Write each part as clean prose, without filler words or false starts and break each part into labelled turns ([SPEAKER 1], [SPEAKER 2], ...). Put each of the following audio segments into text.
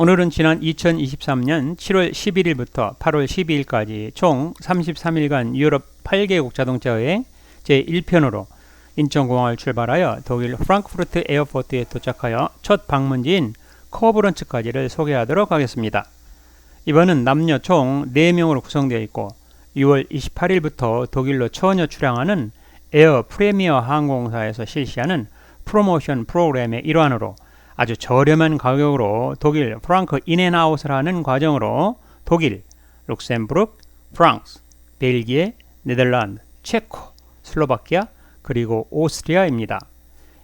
[SPEAKER 1] 오늘은 지난 2023년 7월 11일부터 8월 12일까지 총 33일간 유럽 8개국 자동차 여행 제1편으로 인천공항을 출발하여 독일 프랑크푸르트 에어포트에 도착하여 첫 방문지인 코브런츠까지를 소개하도록 하겠습니다. 이번은 남녀 총 4명으로 구성되어 있고 6월 28일부터 독일로 처녀 출항하는 에어 프리미어 항공사에서 실시하는 프로모션 프로그램의 일환으로 아주 저렴한 가격으로 독일 프랑크 인앤아웃을 하는 과정으로 독일, 룩셈부르크, 프랑스, 벨기에, 네덜란드, 체코, 슬로바키아 그리고 오스트리아입니다.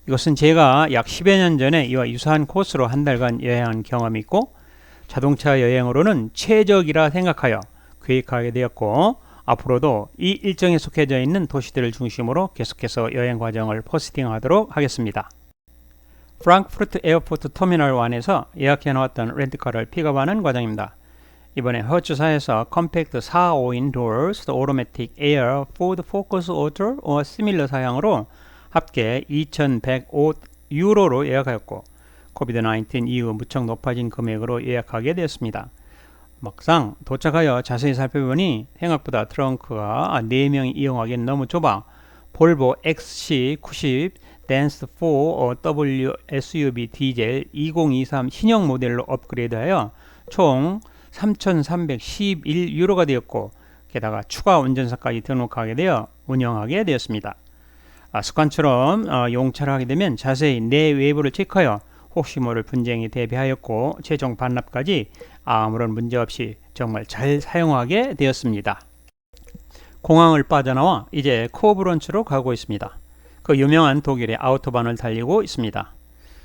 [SPEAKER 1] 이것은 제가 약 10여 년 전에 이와 유사한 코스로 한 달간 여행한 경험이 있고 자동차 여행으로는 최적이라 생각하여 계획하게 되었고 앞으로도 이 일정에 속해져 있는 도시들을 중심으로 계속해서 여행 과정을 포스팅하도록 하겠습니다. 프랑크푸르트 에어포트 터미널 1에서 예약해 놓았던 렌트카를 픽업하는 과정입니다. 이번에 허츠사에서 컴팩트 4.5인 Doors, Automatic Air, Ford Focus Auto or Similar 사양으로 합계 2,105유로로 예약하였고 코비드-19 이후 무척 높아진 금액으로 예약하게 되었습니다. 막상 도착하여 자세히 살펴보니 생각보다 트렁크가 4명이 이용하기엔 너무 좁아 볼보 XC90 댄스 4 W SUV 디젤 2023 신형 모델로 업그레이드하여 총 3,311유로가 되었고 게다가 추가 운전사까지 등록하게 되어 운영하게 되었습니다. 습관처럼 용차를 하게 되면 자세히 내 외부를 체크하여 혹시 모를 분쟁에 대비하였고 최종 반납까지 아무런 문제없이 정말 잘 사용하게 되었습니다. 공항을 빠져나와 이제 코브런츠로 가고 있습니다. 그 유명한 독일의 아우토반을 달리고 있습니다.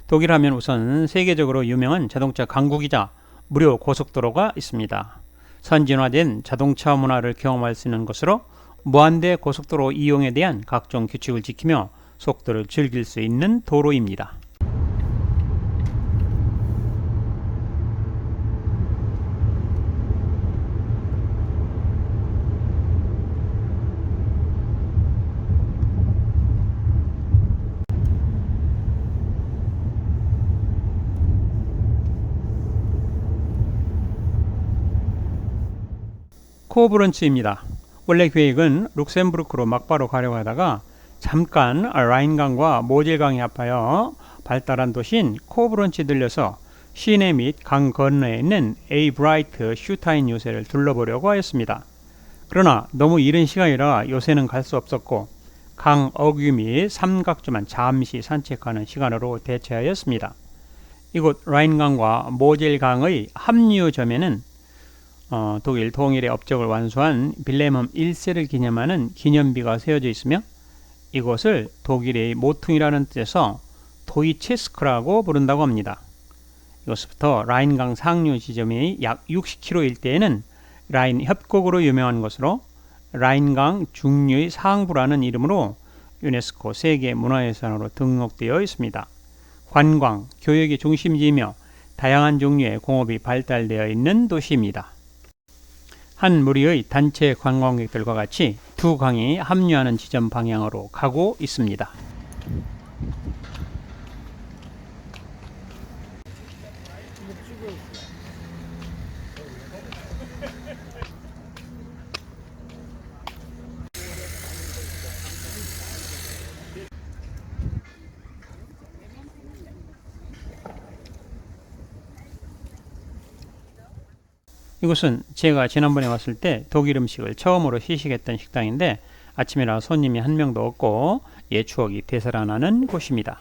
[SPEAKER 1] 독일 하면 우선 세계적으로 유명한 자동차 강국이자 무료 고속도로가 있습니다. 선진화된 자동차 문화를 경험할 수 있는 것으로 무한대 고속도로 이용에 대한 각종 규칙을 지키며 속도를 즐길 수 있는 도로입니다. 코브런츠입니다. 원래 계획은 룩셈부르크로 막바로 가려고 하다가 잠깐 라인강과 모젤강이 합하여 발달한 도시인 코브런츠에 들려서 시내 및 강 건너에 있는 에이브라이트 슈타인 요새를 둘러보려고 하였습니다. 그러나 너무 이른 시간이라 요새는 갈 수 없었고 강 어귀 및 삼각주만 잠시 산책하는 시간으로 대체하였습니다. 이곳 라인강과 모젤강의 합류점에는 독일 통일의 업적을 완수한 빌레헴 1세를 기념하는 기념비가 세워져 있으며 이곳을 독일의 모퉁이라는 뜻에서 도이체스크라고 부른다고 합니다. 이곳부터 라인강 상류 지점이 약 60km 일대에는 라인 협곡으로 유명한 것으로 라인강 중류의 상부라는 이름으로 유네스코 세계 문화유산으로 등록되어 있습니다. 관광, 교역의 중심지이며 다양한 종류의 공업이 발달되어 있는 도시입니다. 한 무리의 단체 관광객들과 같이 두 강이 합류하는 지점 방향으로 가고 있습니다. 이곳은 제가 지난번에 왔을 때 독일 음식을 처음으로 시식했던 식당인데 아침이라 손님이 한 명도 없고 옛 추억이 되살아나는 곳입니다.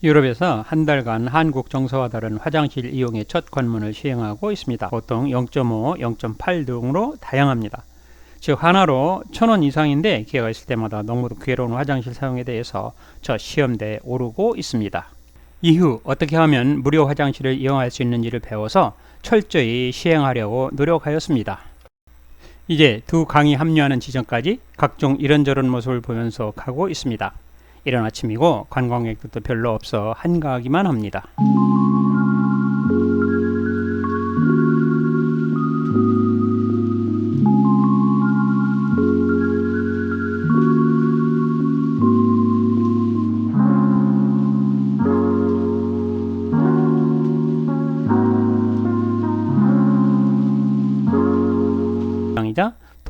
[SPEAKER 1] 유럽에서 한 달간 한국 정서와 다른 화장실 이용의 첫 관문을 시행하고 있습니다. 보통 0.5, 0.8 등으로 다양합니다. 즉 하나로 1,000원 이상인데 기회가 있을 때마다 너무도 괴로운 화장실 사용에 대해서 저 시험대에 오르고 있습니다. 이후 어떻게 하면 무료 화장실을 이용할 수 있는지를 배워서 철저히 시행하려고 노력하였습니다. 이제 두 강이 합류하는 지점까지 각종 이런저런 모습을 보면서 가고 있습니다. 이른 아침이고 관광객들도 별로 없어 한가하기만 합니다.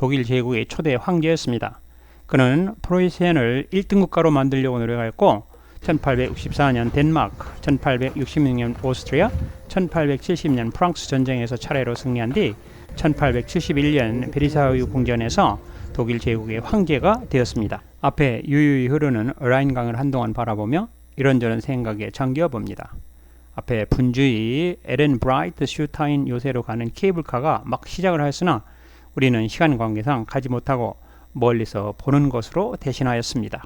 [SPEAKER 1] 독일 제국의 초대 황제였습니다. 그는 프로이센을 1등 국가로 만들려고 노력하였고 1864년 덴마크, 1866년 오스트리아, 1870년 프랑스 전쟁에서 차례로 승리한 뒤 1871년 베르사유 궁전에서 독일 제국의 황제가 되었습니다. 앞에 유유히 흐르는 라인강을 한동안 바라보며 이런저런 생각에 잠겨 봅니다. 앞에 분주히 에렌 브라이트 슈타인 요새로 가는 케이블카가 막 시작을 하였으나 우리는 시간 관계상 가지 못하고 멀리서 보는 것으로 대신하였습니다.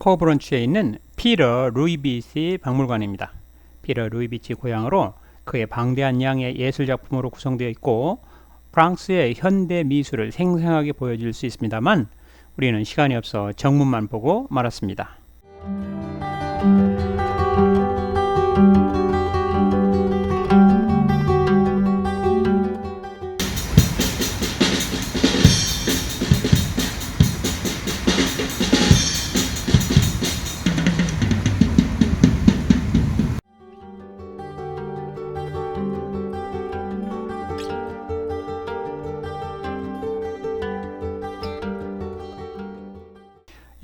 [SPEAKER 1] 코브런치에 있는 피터 루이비치 박물관입니다. 피터 루이비치 고향으로 그의 방대한 양의 예술작품으로 구성되어 있고 프랑스의 현대 미술을 생생하게 보여줄 수 있습니다만 우리는 시간이 없어 정문만 보고 말았습니다.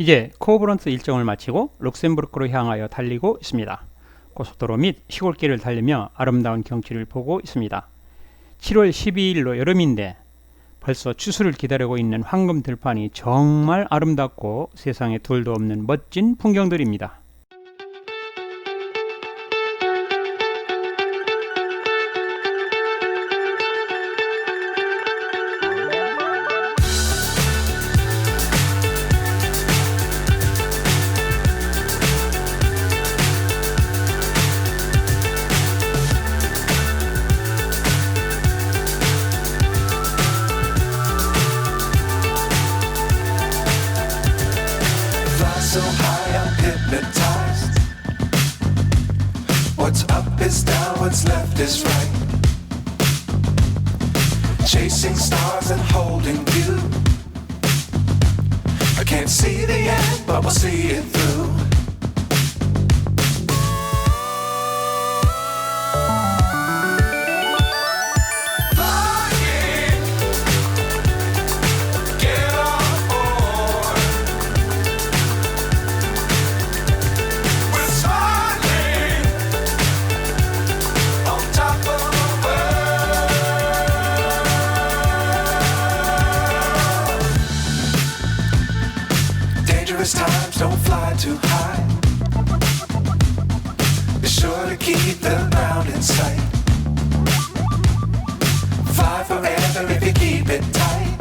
[SPEAKER 1] 이제 코브런츠 일정을 마치고 룩셈부르크로 향하여 달리고 있습니다. 고속도로 및 시골길을 달리며 아름다운 경치를 보고 있습니다. 7월 12일로 여름인데 벌써 추수를 기다리고 있는 황금 들판이 정말 아름답고 세상에 둘도 없는 멋진 풍경들입니다.
[SPEAKER 2] So high I'm hypnotized. What's up is down, what's left is right. Chasing stars and holding you. I can't see the end, but we'll see it through. Times don't fly too high. Be sure to keep the ground in sight. Fly forever if you keep it tight.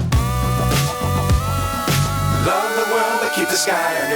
[SPEAKER 2] Love the world but keep the sky